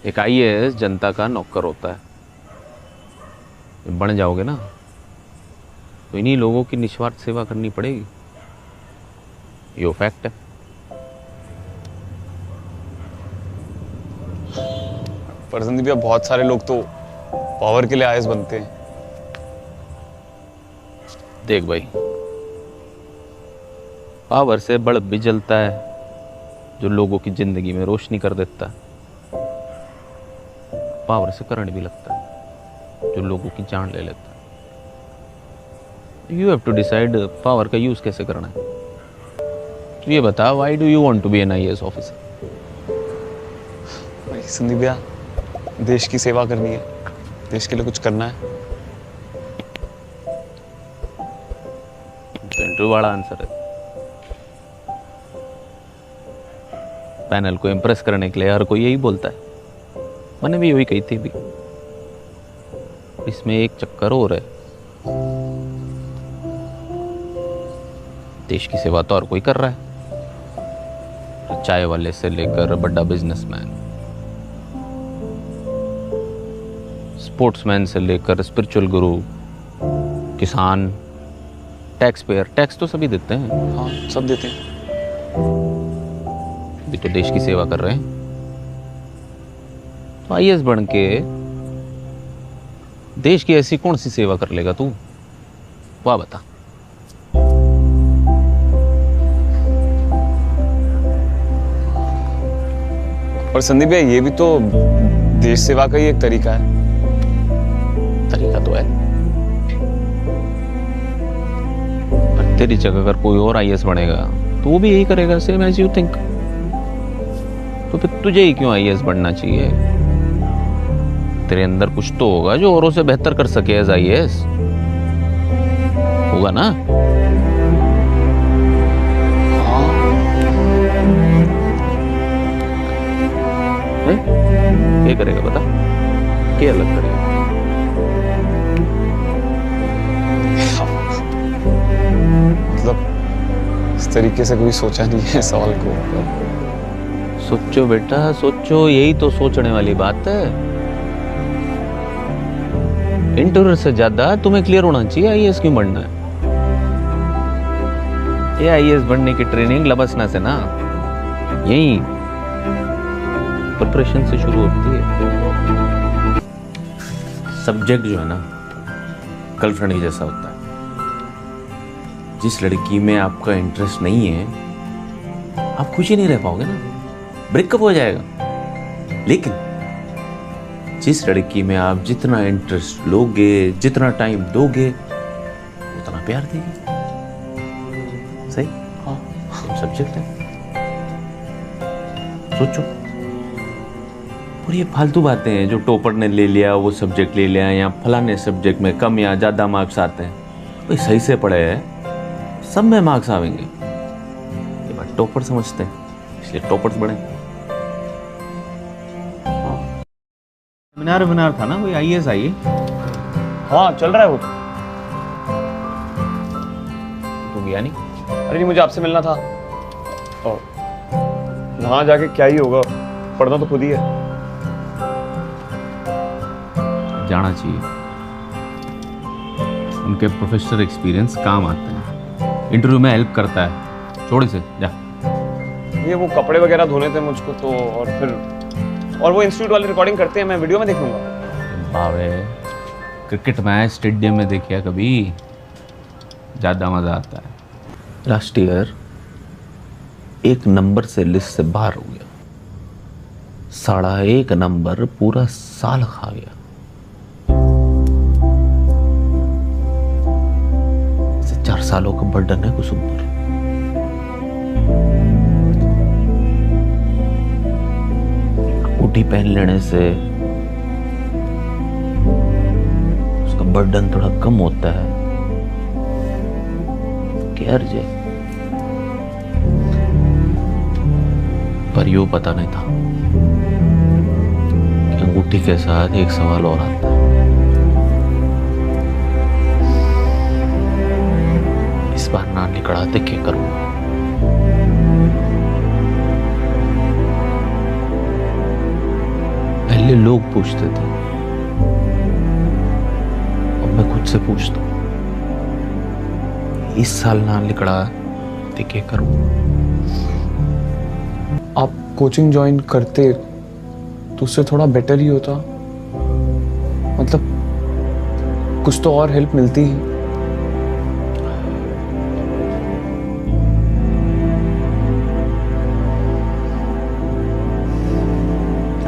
एक आईएएस जनता का नौकर होता है। जब बन जाओगे ना तो इन्हीं लोगों की निस्वार्थ सेवा करनी पड़ेगी। ये फैक्ट है। पर संदीप भैया, बहुत सारे लोग तो पावर के लिए आईएएस बनते हैं। देख भाई, पावर से बल्ब भी जलता है जो लोगों की जिंदगी में रोशनी कर देता है। पावर से करंट भी लगता है जो लोगों की जान ले लेता है। You have to decide power का यूज कैसे करना है। तो ये बता, why do you want to be an IAS officer? भाई संदीप भैया, देश की सेवा करनी है, देश के लिए कुछ करना है। तो इंटरव्यू वाला आंसर है। पैनल को इम्प्रेस करने के लिए हर कोई यही बोलता है। मैंने भी यही कही थी भी। इसमें एक चक्कर और है, देश की सेवा तो और कोई कर रहा है। चाय वाले से लेकर बड़ा बिजनेसमैन, स्पोर्ट्समैन से लेकर स्पिरिचुअल गुरु, किसान, टैक्स पेयर, टैक्स तो सभी देते हैं। हाँ, सब देते हैं। भी तो देश की सेवा कर रहे हैं। तो आईएएस बन के देश की ऐसी कौन सी सेवा कर लेगा तू? वाह बता। और संदीप भैया, ये भी तो देश सेवा का ही एक तरीका है। तरीका तो है, पर तेरी जगह अगर कोई और आईएएस बनेगा तो वो भी यही करेगा, सेम एज यू थिंक। तो फिर तुझे ही क्यों आईएएस बनना चाहिए? तेरे अंदर कुछ तो होगा जो औरों से बेहतर कर सके एज आईएएस। होगा ना? हाँ। क्या करेगा बता? क्या अलग करेगा? मतलब इस तरीके से कोई सोचा नहीं है सवाल को। सोचो बेटा, सोचो, यही तो सोचने वाली बात है। इंटरव्यू से ज्यादा तुम्हें क्लियर होना चाहिए आईएएस क्यों बनना है। ये आईएएस बनने की ट्रेनिंग लबसना से ना, यही प्रिपरेशन से शुरू होती है। सब्जेक्ट जो है ना, गर्लफ्रेंड जैसा होता है। जिस लड़की में आपका इंटरेस्ट नहीं है, आप खुश ही नहीं रह पाओगे ना, ब्रेकअप हो जाएगा। लेकिन जिस लड़की में आप जितना इंटरेस्ट लोगे, जितना टाइम दोगे, उतना प्यार देगी। सही? हाँ, सब्जेक्ट है। सोचो। और ये फालतू बातें हैं जो टॉपर ने ले लिया, वो सब्जेक्ट ले लिया, या फलाने सब्जेक्ट में कम या ज्यादा मार्क्स आते हैं। भाई सही से पढ़े हैं, सब में मार्क्स आवेंगे। ये बात टॉपर समझते हैं, इसलिए टॉपर्स बने। सेमिनार था ना, कोई आईएएस आई? हाँ, चल रहा है वो तो गया नहीं? अरे नहीं, मुझे आपसे मिलना था। और वहां जाके क्या ही होगा, पढ़ना तो खुद ही है। जाना चाहिए। उनके प्रोफेशनल एक्सपीरियंस काम आते हैं, इंटरव्यू में हेल्प करता है। छोड़ इसे, जा। ये वो कपड़े वगैरह धोने थे मुझको तो, और वो इंस्टीट्यूट वाले रिकॉर्डिंग करते हैं, मैं वीडियो में देख लूंगा। बावे, क्रिकेट मैच स्टेडियम में देखिए कभी, ज्यादा मजा आता है। लास्ट ईयर एक नंबर से लिस्ट से बाहर हो गया, 1.5 नंबर पूरा साल खा गया। 4 सालों का बर्डन है कुसुम पर। अंगूठी पहन लेने से उसका बर्डन थोड़ा कम होता है। क्या अर्ज है? पर यूं पता नहीं था कि अंगूठी के साथ एक सवाल और आता है। इस बार ना निकड़ाते क्या करूंगा? पहले लोग पूछते थे, अब मैं खुद से पूछता हूं। इस साल ना निकला तो क्या करूं? आप कोचिंग ज्वाइन करते तो उससे थोड़ा बेटर ही होता, मतलब कुछ तो और हेल्प मिलती ही।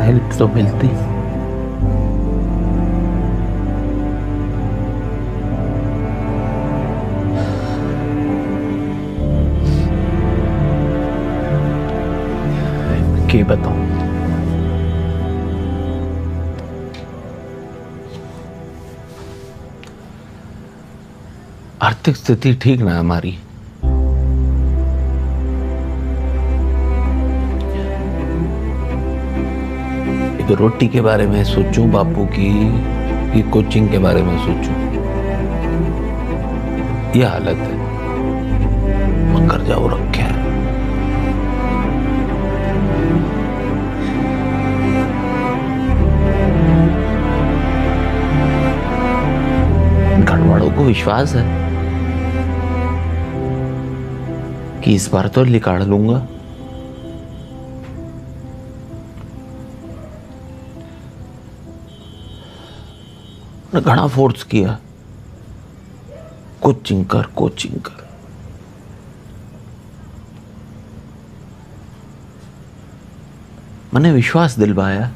हेल्प तो मिलती, क्या बताऊं? आर्थिक स्थिति ठीक ना है हमारी। एक रोटी के बारे में सोचूं बापू की, कि कोचिंग के बारे में सोचूं, यह हालत है। मकर जाओ रखे हैं। घरवालों को विश्वास है कि इस बार तो निकाल लूंगा। घना फोर्स किया, कोचिंग कर कोचिंग कर। मैंने विश्वास दिलवाया,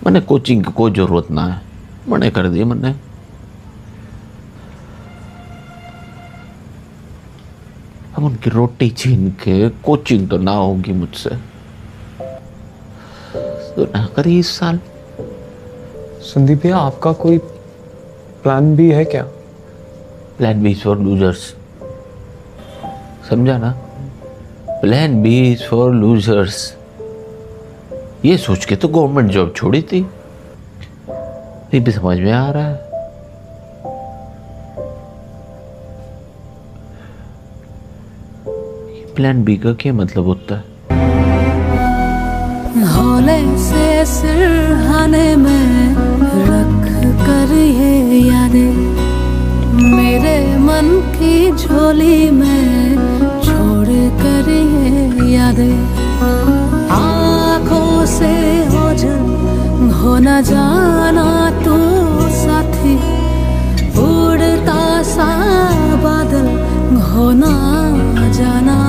मैंने कोचिंग की कोई जरूरत ना है, मैंने कर दी। मैंने अब उनकी रोटी छीन के कोचिंग तो ना होगी मुझसे, तो ना करी इस साल। संदीप भैया, आपका कोई प्लान भी है क्या? प्लान बी फॉर लूजर्स, समझा ना? Plan B is for losers. ये सोच के तो गवर्नमेंट जॉब छोड़ी थी, ये भी समझ में आ रहा है। प्लान बी का क्या मतलब होता है? हौले से सिरहाने में रख कर ये यादें, मेरे मन की झोली में छोड़ कर ये यादें। आँखों से ओझल हो न जाना तू साथी, उड़ता सा बादल हो न जाना।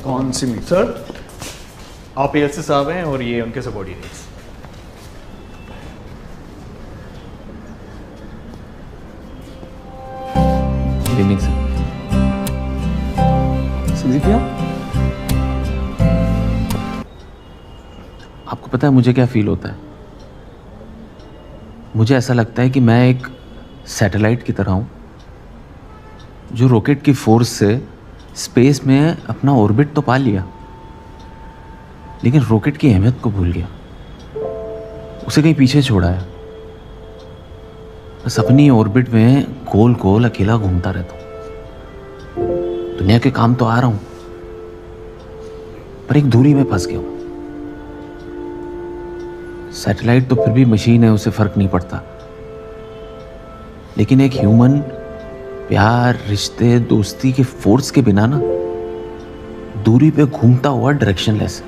कौन सी मीट? सर, आप एलसी साहब हैं और ये उनके सबॉर्डिनेट्स। संदीप भैया, आपको पता है मुझे क्या फील होता है? मुझे ऐसा लगता है कि मैं एक सैटेलाइट की तरह हूं, जो रॉकेट की फोर्स से स्पेस में अपना ऑर्बिट तो पा लिया, लेकिन रॉकेट की अहमियत को भूल गया, उसे कहीं पीछे छोड़ा है। बस अपनी ऑर्बिट में गोल गोल अकेला घूमता रहता हूं। दुनिया के काम तो आ रहा हूं, पर एक दूरी में फंस गया हूं। सैटेलाइट तो फिर भी मशीन है, उसे फर्क नहीं पड़ता, लेकिन एक ह्यूमन प्यार, रिश्ते, दोस्ती के फोर्स के बिना ना दूरी पे घूमता हुआ डायरेक्शनलेस है।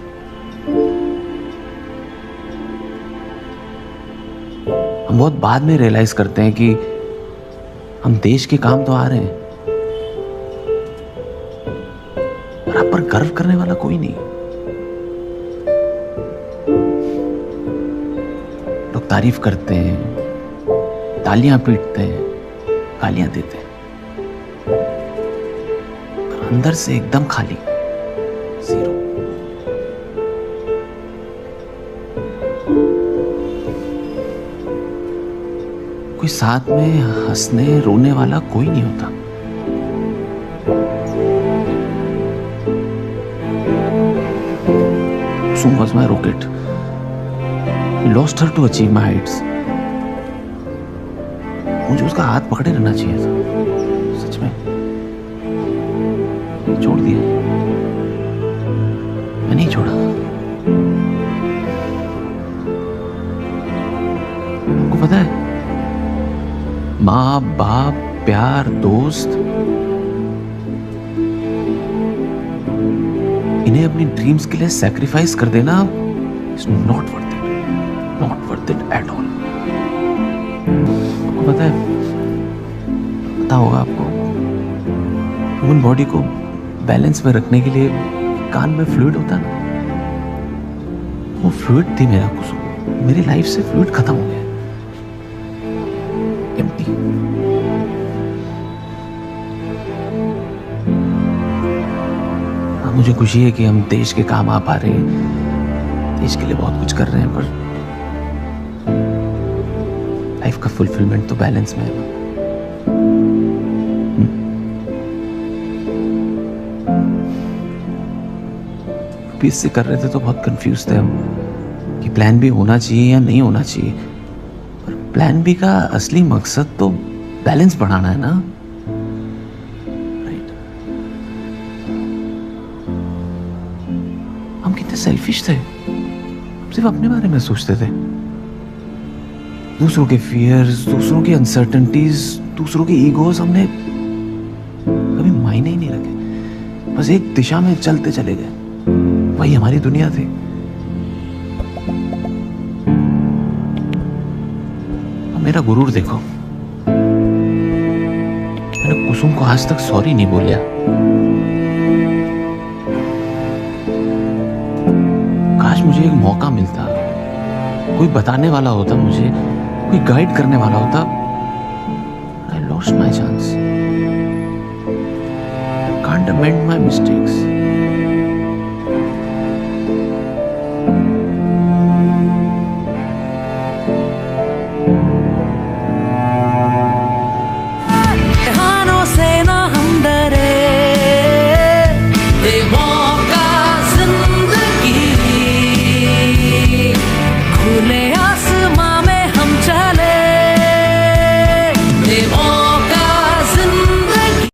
हम बहुत बाद में रियलाइज करते हैं कि हम देश के काम तो आ रहे हैं, पर आप पर गर्व करने वाला कोई नहीं। लोग तारीफ करते हैं, तालियां पीटते हैं, गालियां देते हैं, पर अंदर से एकदम खाली, जीरो। कोई साथ में हंसने रोने वाला कोई नहीं होता। Kusum was my rocket. I lost her to achieve my heights. मुझे उसका हाथ पकड़े रहना चाहिए था, सच में। छोड़ दिया, मैं नहीं छोड़ा। आपको पता है, माँ बाप प्यार दोस्त, इन्हें अपनी ड्रीम्स के लिए सैक्रिफाइस कर देना is not worth it, not worth it at all. आपको पता है, पता होगा आपको, ह्यूमन बॉडी को बैलेंस में रखने के लिए कान में फ्लूइड होता है ना, वो फ्लूइड थी मेरा कुसुम। मेरी लाइफ से फ्लूइड खत्म हो गया, एम्प्टी। हाँ, मुझे खुशी है कि हम देश के काम आ पा रहे हैं, देश के लिए बहुत कुछ कर रहे हैं, पर लाइफ का फुलफिलमेंट तो बैलेंस में है। इससे कर रहे थे तो बहुत कंफ्यूज थे हम कि प्लान बी होना चाहिए या नहीं होना चाहिए, पर प्लान बी का असली मकसद तो बैलेंस बढ़ाना है ना, राइट? हम कितने सेल्फिश थे, हम सिर्फ अपने बारे में सोचते थे। दूसरों के फियर्स, दूसरों की अनसर्टेनिटीज, दूसरों के ईगोस हमने कभी मायने ही नहीं रखे। बस एक दिशा में चलते चले गए, वही हमारी दुनिया थी। अब मेरा गुरूर देखो, मैंने कुसुम को आज तक सॉरी नहीं बोलिया। काश मुझे एक मौका मिलता, कोई बताने वाला होता मुझे, कोई गाइड करने वाला होता। I lost my chance. Can't amend my mistakes.